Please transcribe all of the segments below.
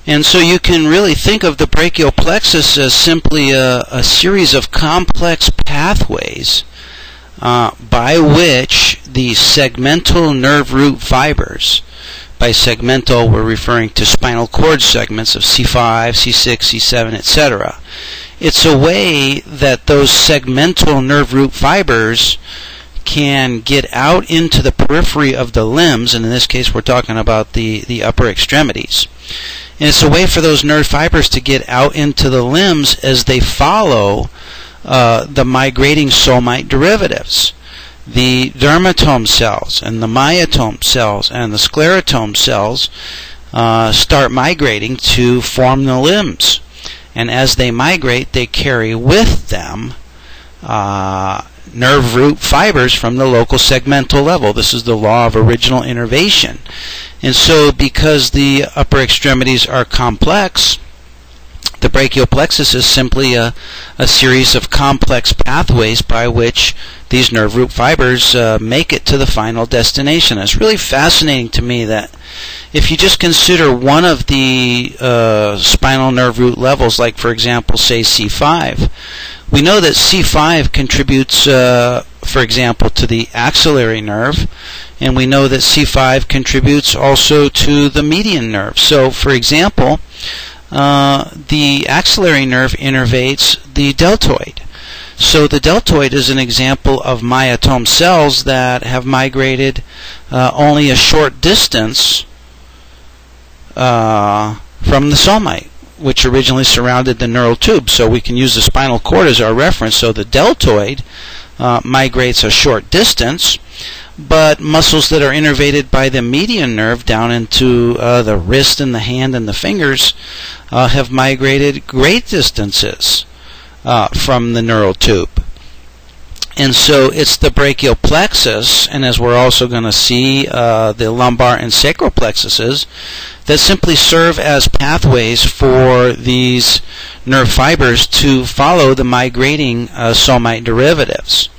And so you can really think of the brachial plexus as simply a series of complex pathways by which the segmental nerve root fibers, by segmental we're referring to spinal cord segments of C5, C6, C7, etc. It's a way that those segmental nerve root fibers can get out into the periphery of the limbs, and in this case we're talking about the upper extremities. And it's a way for those nerve fibers to get out into the limbs as they follow the migrating somite derivatives. The dermatome cells and the myotome cells and the sclerotome cells start migrating to form the limbs. And as they migrate, they carry with them nerve root fibers from the local segmental level. This is the law of original innervation. And so because the upper extremities are complex, the brachial plexus is simply a series of complex pathways by which these nerve root fibers make it to the final destination. It's really fascinating to me that if you just consider one of the spinal nerve root levels, like for example, say C5, we know that C5 contributes, for example, to the axillary nerve, and we know that C5 contributes also to the median nerve. So, for example, the axillary nerve innervates the deltoid. So the deltoid is an example of myotome cells that have migrated only a short distance from the somite, which originally surrounded the neural tube. So we can use the spinal cord as our reference. So the deltoid migrates a short distance, but muscles that are innervated by the median nerve down into the wrist and the hand and the fingers have migrated great distances from the neural tube. And so it's the brachial plexus, and as we're also going to see, the lumbar and sacral plexuses, that simply serve as pathways for these nerve fibers to follow the migrating somite derivatives.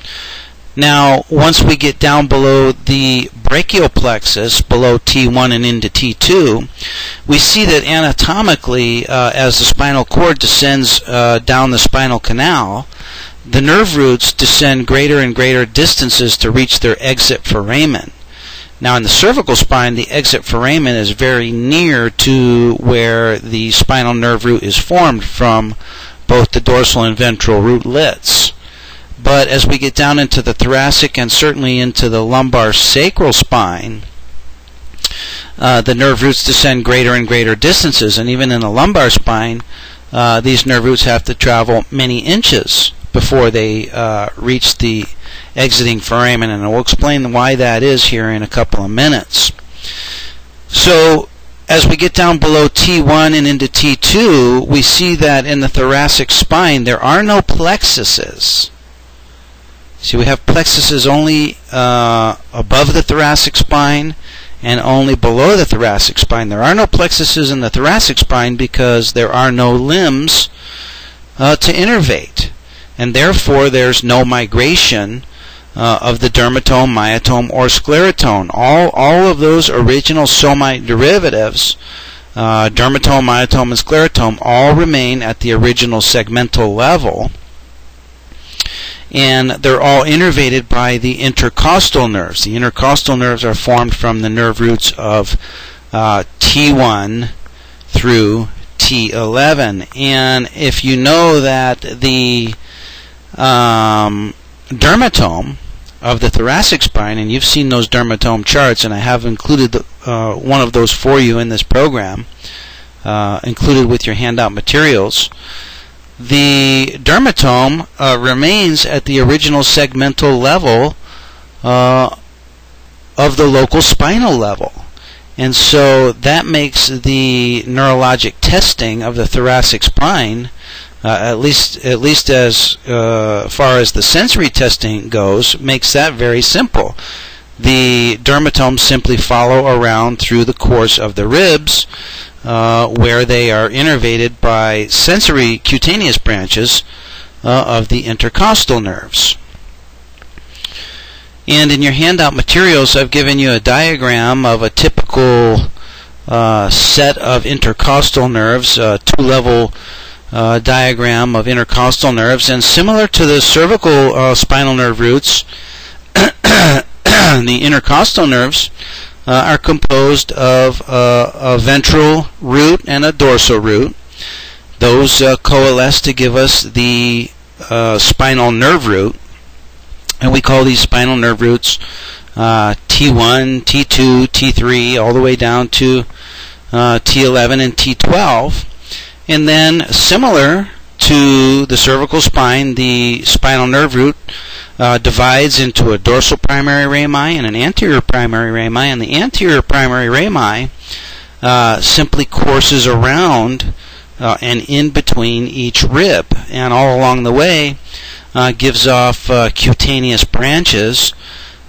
Now, once we get down below the brachial plexus, below T1 and into T2, we see that anatomically, as the spinal cord descends down the spinal canal, the nerve roots descend greater and greater distances to reach their exit foramen. Now, in the cervical spine, the exit foramen is very near to where the spinal nerve root is formed from both the dorsal and ventral rootlets. But as we get down into the thoracic and certainly into the lumbar sacral spine, the nerve roots descend greater and greater distances, and even in the lumbar spine, these nerve roots have to travel many inches before they reach the exiting foramen, and we'll explain why that is here in a couple of minutes. So as we get down below T1 and into T2, we see that in the thoracic spine there are no plexuses. See, we have plexuses only above the thoracic spine and only below the thoracic spine. There are no plexuses in the thoracic spine because there are no limbs to innervate, and therefore there's no migration of the dermatome, myotome, or sclerotome. All of those original somite derivatives, dermatome, myotome, and sclerotome, all remain at the original segmental level, and they're all innervated by the intercostal nerves. The intercostal nerves are formed from the nerve roots of T1 through T11. And if you know that the dermatome of the thoracic spine, and you've seen those dermatome charts, and I have included one of those for you in this program, included with your handout materials, the dermatome remains at the original segmental level of the local spinal level. And so that makes the neurologic testing of the thoracic spine, at least as far as the sensory testing goes, makes that very simple. The dermatomes simply follow around through the course of the ribs, where they are innervated by sensory cutaneous branches of the intercostal nerves. And in your handout materials, I've given you a diagram of a typical set of intercostal nerves, two-level diagram of intercostal nerves, and similar to the cervical spinal nerve roots, the intercostal nerves are composed of a ventral root and a dorsal root. Those coalesce to give us the spinal nerve root, and we call these spinal nerve roots T1, T2, T3, all the way down to T11 and T12. And then, similar to the cervical spine, the spinal nerve root divides into a dorsal primary rami and an anterior primary rami, and the anterior primary rami simply courses around and in between each rib, and all along the way gives off cutaneous branches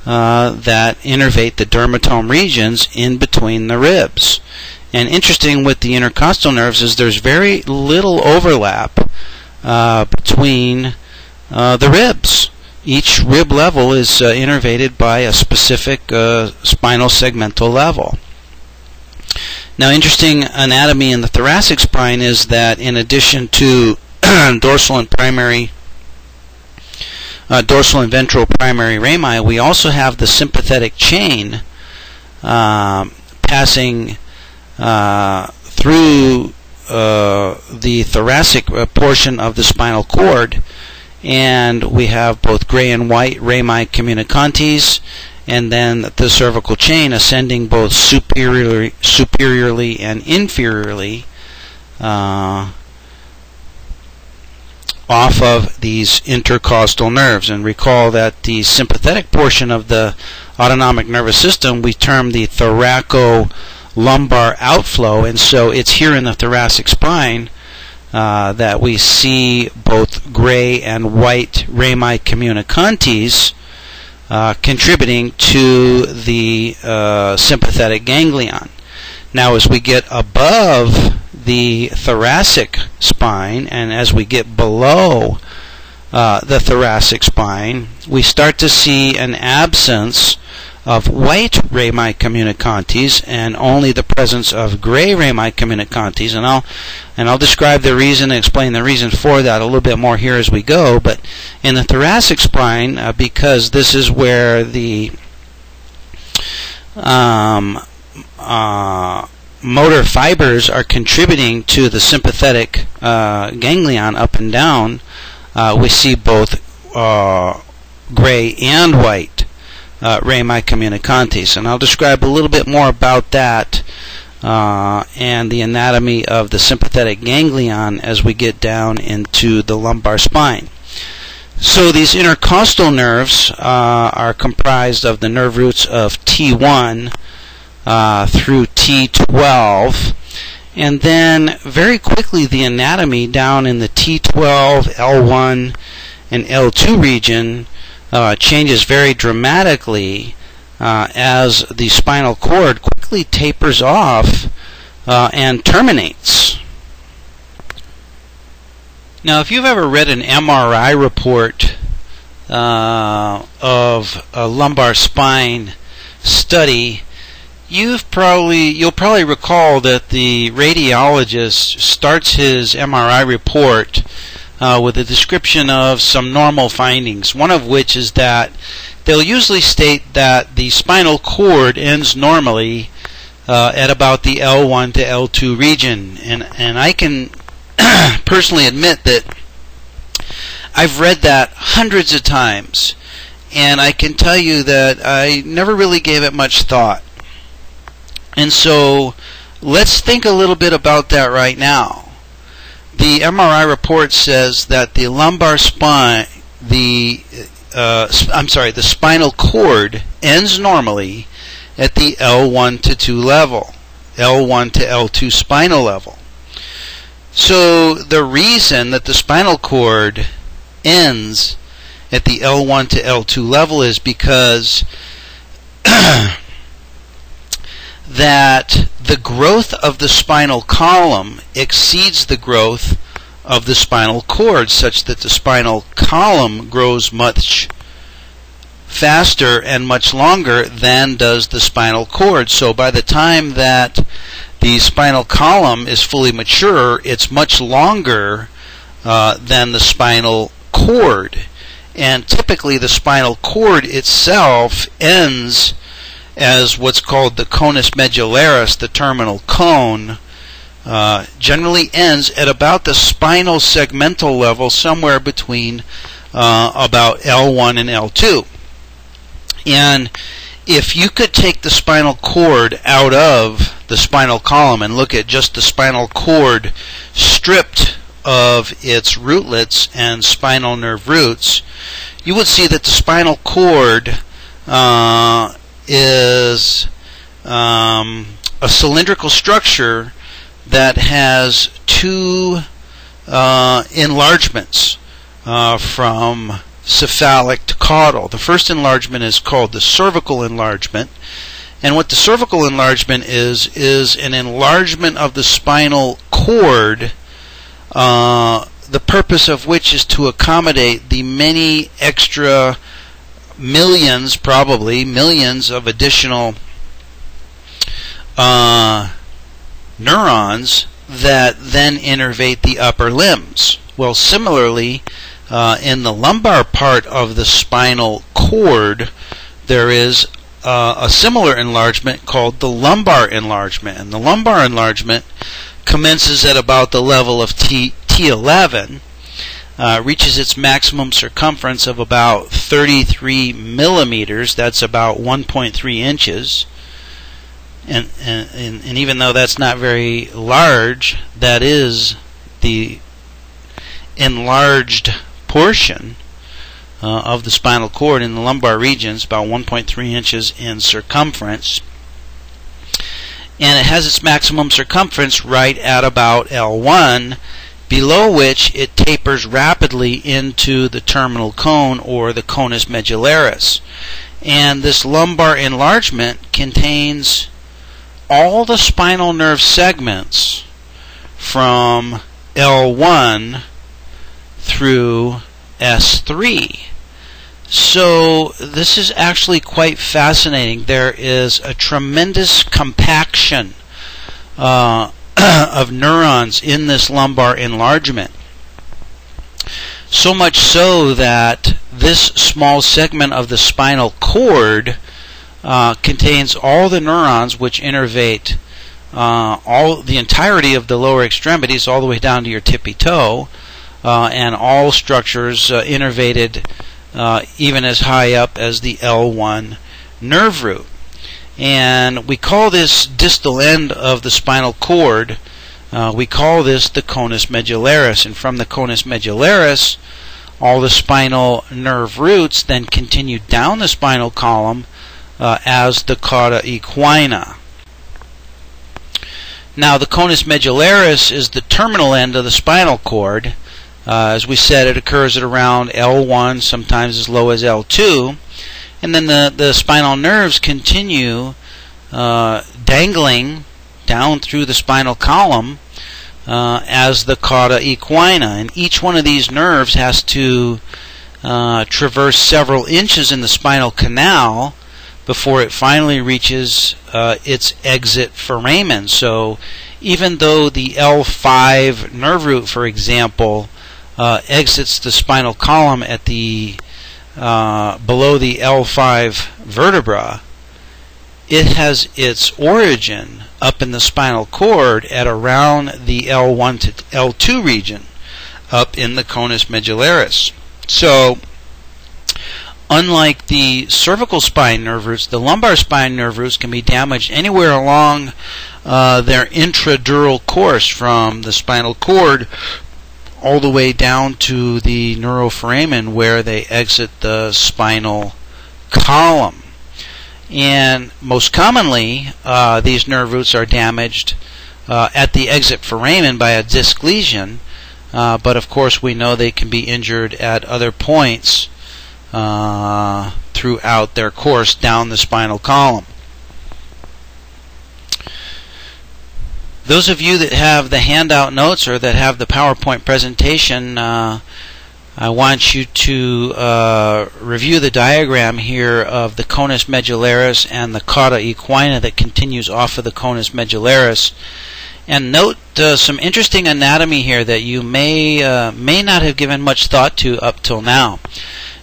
that innervate the dermatome regions in between the ribs. And interesting with the intercostal nerves is there's very little overlap between the ribs. Each rib level is innervated by a specific spinal segmental level. Now, interesting anatomy in the thoracic spine is that in addition to dorsal and ventral primary rami, we also have the sympathetic chain passing through the thoracic portion of the spinal cord, and we have both gray and white rami communicantes, and then the cervical chain ascending both superiorly and inferiorly off of these intercostal nerves. And recall that the sympathetic portion of the autonomic nervous system we term the thoraco-lumbar outflow, and so it's here in the thoracic spine that we see both gray and white rami communicantes contributing to the sympathetic ganglion. Now, as we get above the thoracic spine and as we get below the thoracic spine, we start to see an absence of white rami communicantes and only the presence of gray rami communicantes, and I'll describe the reason and explain the reason for that a little bit more here as we go. But in the thoracic spine, because this is where the motor fibers are contributing to the sympathetic ganglion up and down, we see both gray and white rami communicantes, and I'll describe a little bit more about that and the anatomy of the sympathetic ganglion as we get down into the lumbar spine. So these intercostal nerves are comprised of the nerve roots of T1 through T12, and then very quickly the anatomy down in the T12, L1, and L2 region changes very dramatically as the spinal cord quickly tapers off and terminates. Now, if you've ever read an MRI report of a lumbar spine study, you'll probably recall that the radiologist starts his MRI report with a description of some normal findings, one of which is that they'll usually state that the spinal cord ends normally at about the L1 to L2 region, and I can personally admit that I've read that hundreds of times, and I can tell you that I never really gave it much thought. And so let's think a little bit about that right now. The MRI report says that the lumbar spine, the spinal cord ends normally at the L1 to 2 level, L1 to L2 spinal level. So the reason that the spinal cord ends at the L1 to L2 level is because that the growth of the spinal column exceeds the growth of the spinal cord, such that the spinal column grows much faster and much longer than does the spinal cord. So by the time that the spinal column is fully mature, it's much longer than the spinal cord. And typically the spinal cord itself ends as what's called the conus medullaris, the terminal cone, generally ends at about the spinal segmental level, somewhere between about L1 and L2. And if you could take the spinal cord out of the spinal column and look at just the spinal cord stripped of its rootlets and spinal nerve roots, you would see that the spinal cord is a cylindrical structure that has two enlargements from cephalic to caudal. The first enlargement is called the cervical enlargement, and what the cervical enlargement is an enlargement of the spinal cord, the purpose of which is to accommodate the many extra millions, probably millions of additional neurons that then innervate the upper limbs. Well, similarly, in the lumbar part of the spinal cord, there is a similar enlargement called the lumbar enlargement. And the lumbar enlargement commences at about the level of T11, reaches its maximum circumference of about 33 millimeters. That's about 1.3 inches. And even though that's not very large, that is the enlarged portion of the spinal cord in the lumbar regions, about 1.3 inches in circumference. And it has its maximum circumference right at about L1, below which it tapers rapidly into the terminal cone, or the conus medullaris. And this lumbar enlargement contains all the spinal nerve segments from L1 through S3. So this is actually quite fascinating. There is a tremendous compaction of neurons in this lumbar enlargement. So much so that this small segment of the spinal cord contains all the neurons which innervate the entirety of the lower extremities, all the way down to your tippy toe, and all structures innervated even as high up as the L1 nerve root. And we call this distal end of the spinal cord, we call this the conus medullaris. And from the conus medullaris, all the spinal nerve roots then continue down the spinal column as the cauda equina. Now, the conus medullaris is the terminal end of the spinal cord. As we said, it occurs at around L1, sometimes as low as L2, and then the spinal nerves continue dangling down through the spinal column as the cauda equina, and each one of these nerves has to traverse several inches in the spinal canal before it finally reaches its exit foramen. So even though the L5 nerve root, for example, exits the spinal column at the below the L5 vertebra, it has its origin up in the spinal cord at around the L1 to L2 region, up in the conus medullaris. So unlike the cervical spine nerve roots, the lumbar spine nerve roots can be damaged anywhere along their intradural course, from the spinal cord all the way down to the neuroforamen, where they exit the spinal column. And most commonly, these nerve roots are damaged at the exit foramen by a disc lesion, but of course we know they can be injured at other points throughout their course down the spinal column. Those of you that have the handout notes or that have the PowerPoint presentation I want you to review the diagram here of the conus medullaris and the cauda equina that continues off of the conus medullaris. And note some interesting anatomy here that you may not have given much thought to up till now.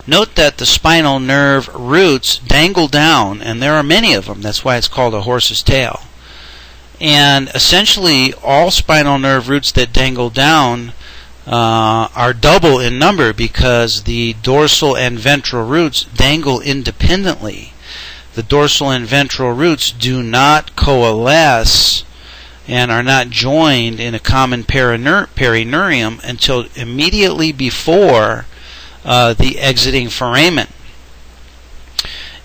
Note that the spinal nerve roots dangle down, and there are many of them. That's why it's called a horse's tail. And essentially, all spinal nerve roots that dangle down are double in number because the dorsal and ventral roots dangle independently. The dorsal and ventral roots do not coalesce and are not joined in a common perineurium until immediately before the exiting foramen.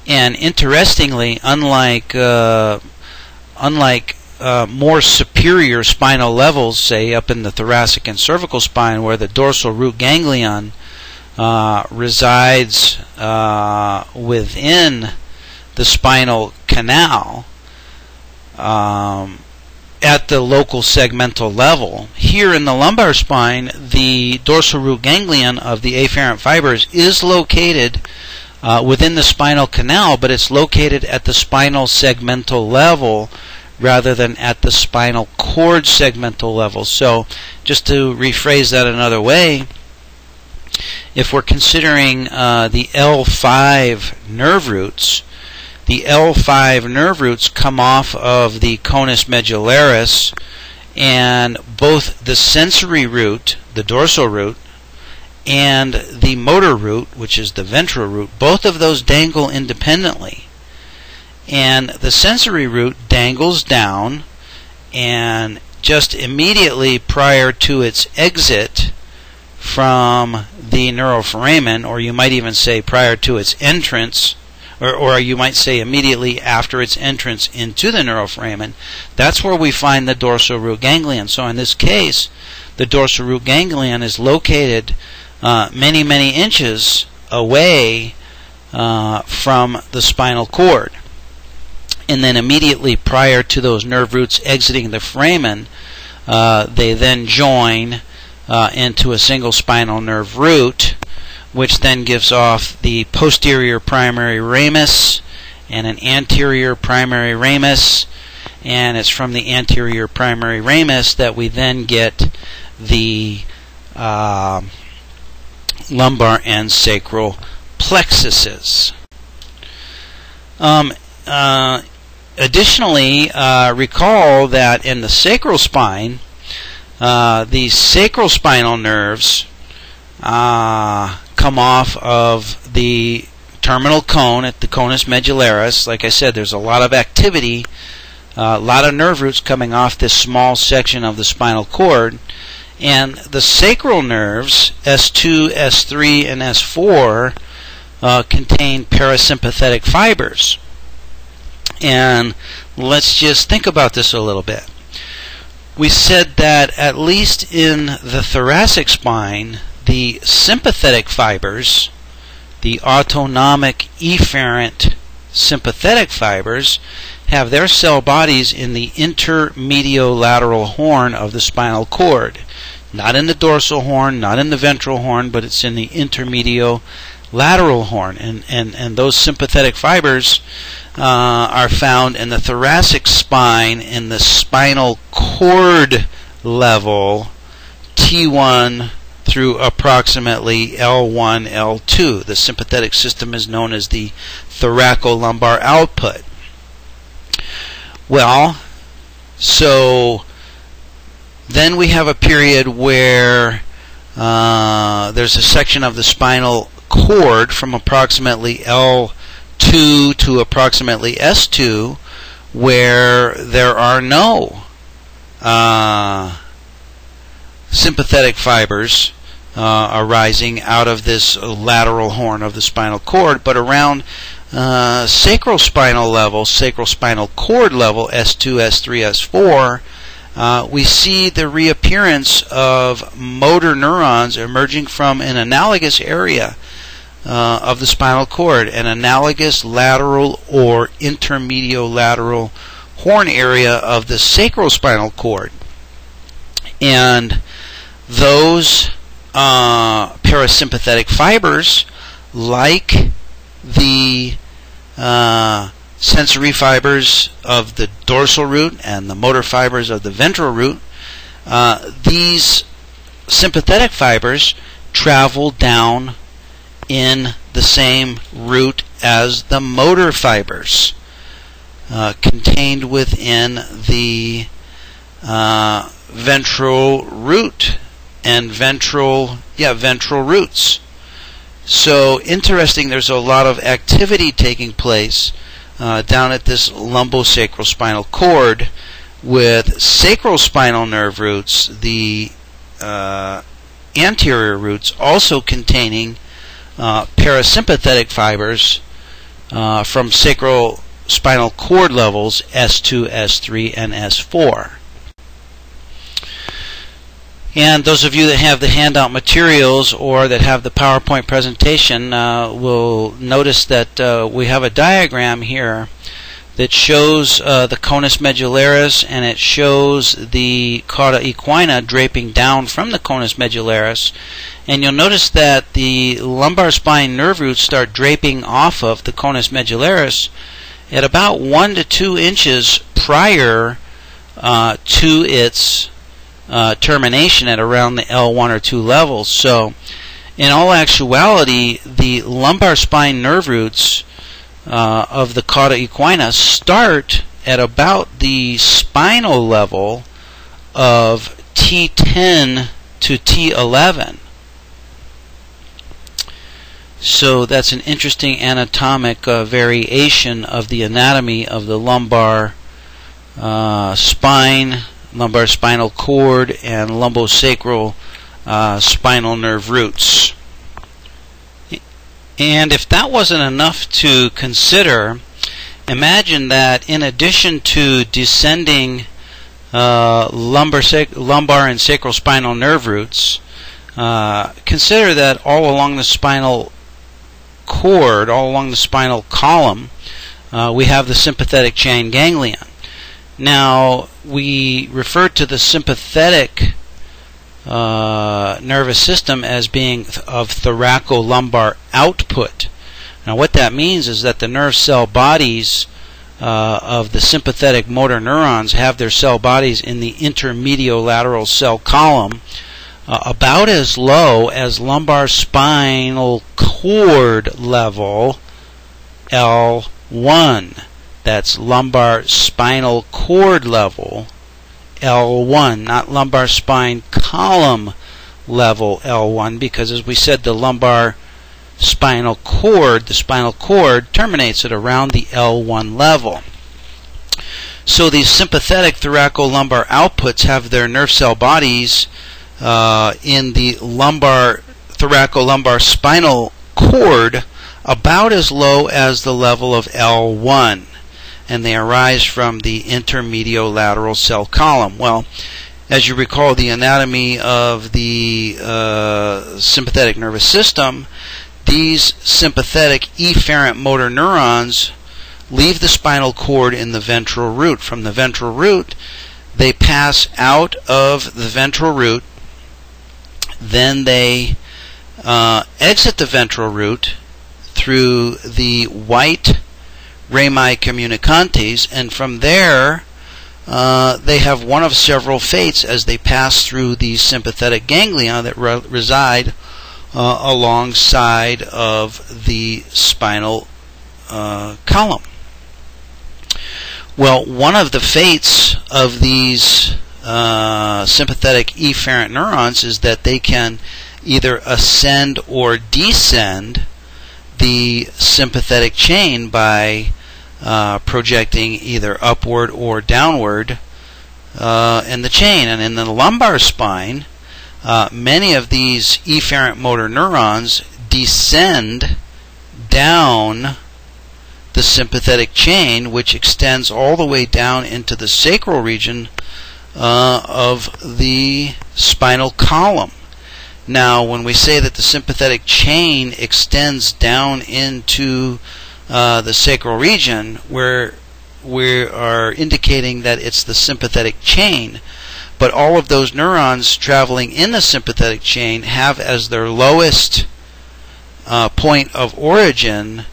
And interestingly, unlike more superior spinal levels, say up in the thoracic and cervical spine, where the dorsal root ganglion resides within the spinal canal at the local segmental level. Here in the lumbar spine, the dorsal root ganglion of the afferent fibers is located within the spinal canal, but it's located at the spinal segmental level rather than at the spinal cord segmental level. So, just to rephrase that another way, if we're considering the L5 nerve roots, the L5 nerve roots come off of the conus medullaris, and both the sensory root, the dorsal root, and the motor root, which is the ventral root, both of those dangle independently. And the sensory root dangles down, and just immediately prior to its exit from the neuroforamen, or you might even say prior to its entrance, or you might say immediately after its entrance into the neuroforamen, that's where we find the dorsal root ganglion. So in this case, the dorsal root ganglion is located many, many inches away from the spinal cord. And then immediately prior to those nerve roots exiting the foramen, they then join into a single spinal nerve root, which then gives off the posterior primary ramus and an anterior primary ramus, and it's from the anterior primary ramus that we then get the lumbar and sacral plexuses. Additionally, recall that in the sacral spine, the sacral spinal nerves come off of the terminal cone at the conus medullaris. Like I said, there's a lot of activity, a lot of nerve roots coming off this small section of the spinal cord. And the sacral nerves, S2, S3, and S4, contain parasympathetic fibers. And let's just think about this a little bit. We said that at least in the thoracic spine, the sympathetic fibers, the autonomic efferent sympathetic fibers, have their cell bodies in the intermediolateral horn of the spinal cord. Not in the dorsal horn, not in the ventral horn, but it's in the intermediolateral horn. And those sympathetic fibers are found in the thoracic spine in the spinal cord level, T1 through approximately L1, L2. The sympathetic system is known as the thoracolumbar output. Well, so then we have a period where there's a section of the spinal cord from approximately L2 to approximately S2 where there are no sympathetic fibers arising out of this lateral horn of the spinal cord, but around sacral spinal level, sacral spinal cord level, S2, S3, S4, we see the reappearance of motor neurons emerging from an analogous area of the spinal cord, an analogous lateral or intermediolateral horn area of the sacral spinal cord. And those parasympathetic fibers like the sensory fibers of the dorsal root and the motor fibers of the ventral root. These sympathetic fibers travel down in the same root as the motor fibers contained within the ventral root and ventral roots. So interesting, there's a lot of activity taking place down at this lumbosacral spinal cord with sacral spinal nerve roots, the anterior roots, also containing parasympathetic fibers from sacral spinal cord levels S2, S3, and S4. And those of you that have the handout materials or that have the PowerPoint presentation will notice that we have a diagram here that shows the conus medullaris, and it shows the cauda equina draping down from the conus medullaris. And you'll notice that the lumbar spine nerve roots start draping off of the conus medullaris at about 1 to 2 inches prior to its termination at around the L1 or 2 levels. So in all actuality, the lumbar spine nerve roots of the cauda equina start at about the spinal level of T10 to T11. So that's an interesting anatomic variation of the anatomy of the lumbar spine, lumbar spinal cord, and lumbosacral spinal nerve roots. And if that wasn't enough to consider, imagine that in addition to descending lumbar and sacral spinal nerve roots, consider that all along the spinal cord, all along the spinal column, we have the sympathetic chain ganglion. Now, we refer to the sympathetic nervous system as being of thoracolumbar output. Now, what that means is that the nerve cell bodies of the sympathetic motor neurons have their cell bodies in the intermediolateral cell column about as low as lumbar spinal cord level L1. That's lumbar spinal cord level L1, not lumbar spine column level L1, because as we said, the lumbar spinal cord, the spinal cord terminates at around the L1 level. So these sympathetic thoracolumbar outputs have their nerve cell bodies in the lumbar thoracolumbar spinal cord about as low as the level of L1, and they arise from the intermediolateral cell column. Well, as you recall, the anatomy of the sympathetic nervous system, these sympathetic efferent motor neurons leave the spinal cord in the ventral root. From the ventral root, they pass out of the ventral root, then they exit the ventral root through the white rami communicantes, and from there they have one of several fates as they pass through the sympathetic ganglia that reside alongside of the spinal column. Well, one of the fates of these sympathetic efferent neurons is that they can either ascend or descend the sympathetic chain by projecting either upward or downward in the chain. And in the lumbar spine, many of these efferent motor neurons descend down the sympathetic chain, which extends all the way down into the sacral region of the spinal column. Now, when we say that the sympathetic chain extends down into the sacral region, we are indicating that it's the sympathetic chain, but all of those neurons traveling in the sympathetic chain have as their lowest point of origin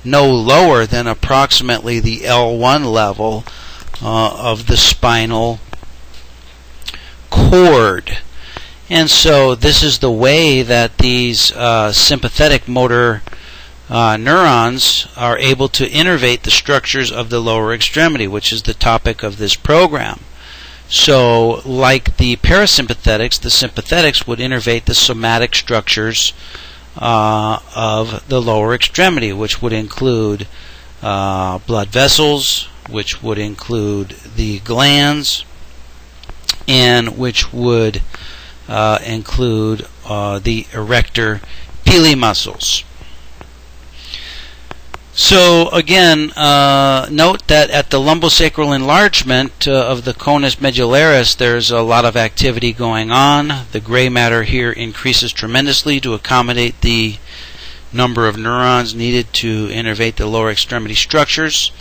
no lower than approximately the L1 level of the spinal cord. And so this is the way that these sympathetic motor neurons are able to innervate the structures of the lower extremity, which is the topic of this program. So like the parasympathetics, the sympathetics would innervate the somatic structures of the lower extremity, which would include blood vessels, which would include the glands, and which would include the erector pili muscles. So again, note that at the lumbosacral enlargement of the conus medullaris, there's a lot of activity going on. The gray matter here increases tremendously to accommodate the number of neurons needed to innervate the lower extremity structures.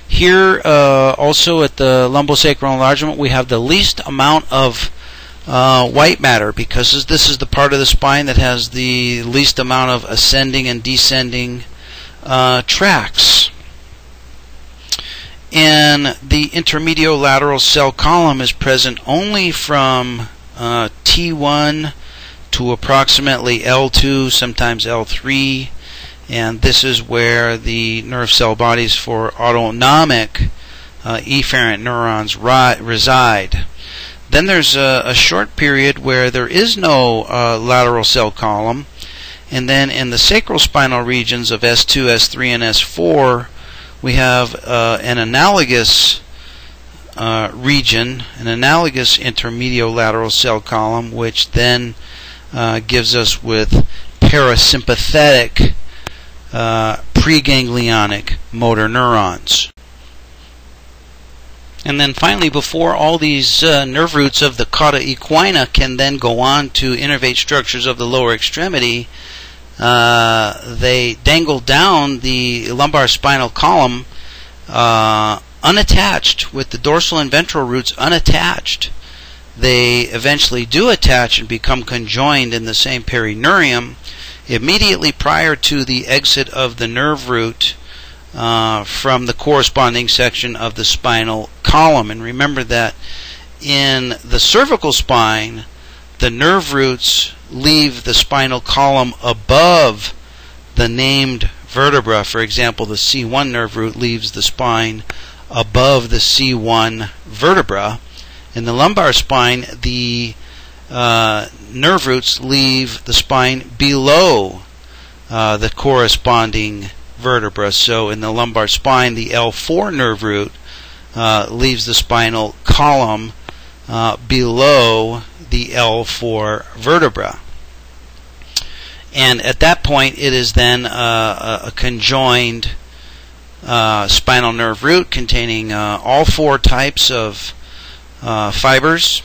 Here also at the lumbosacral enlargement, we have the least amount of white matter, because this is the part of the spine that has the least amount of ascending and descending tracts. And the intermediolateral cell column is present only from T1 to approximately L2, sometimes L3, and this is where the nerve cell bodies for autonomic efferent neurons reside. Then there's a short period where there is no lateral cell column, and then in the sacral spinal regions of S2, S3, and S4, we have an analogous region, an analogous intermediolateral cell column, which then gives us with parasympathetic preganglionic motor neurons. And then finally, before all these nerve roots of the cauda equina can then go on to innervate structures of the lower extremity, they dangle down the lumbar spinal column unattached, with the dorsal and ventral roots unattached. They eventually do attach and become conjoined in the same perineurium immediately prior to the exit of the nerve root from the corresponding section of the spinal column. And remember that in the cervical spine, the nerve roots leave the spinal column above the named vertebra. For example, the C1 nerve root leaves the spine above the C1 vertebra. In the lumbar spine, the nerve roots leave the spine below the corresponding vertebra. So in the lumbar spine, the L4 nerve root leaves the spinal column below the L4 vertebra. And at that point, it is then a conjoined spinal nerve root containing all four types of fibers: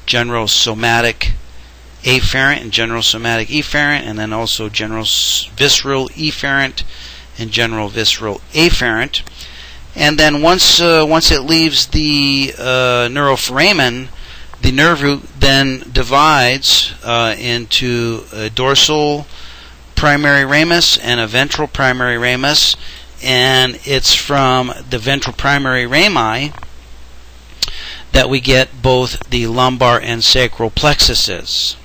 general somatic afferent and general somatic efferent, and then also general visceral efferent and general visceral afferent. And then once it leaves the neuroforamen, the nerve root then divides into a dorsal primary ramus and a ventral primary ramus, and it's from the ventral primary rami that we get both the lumbar and sacral plexuses.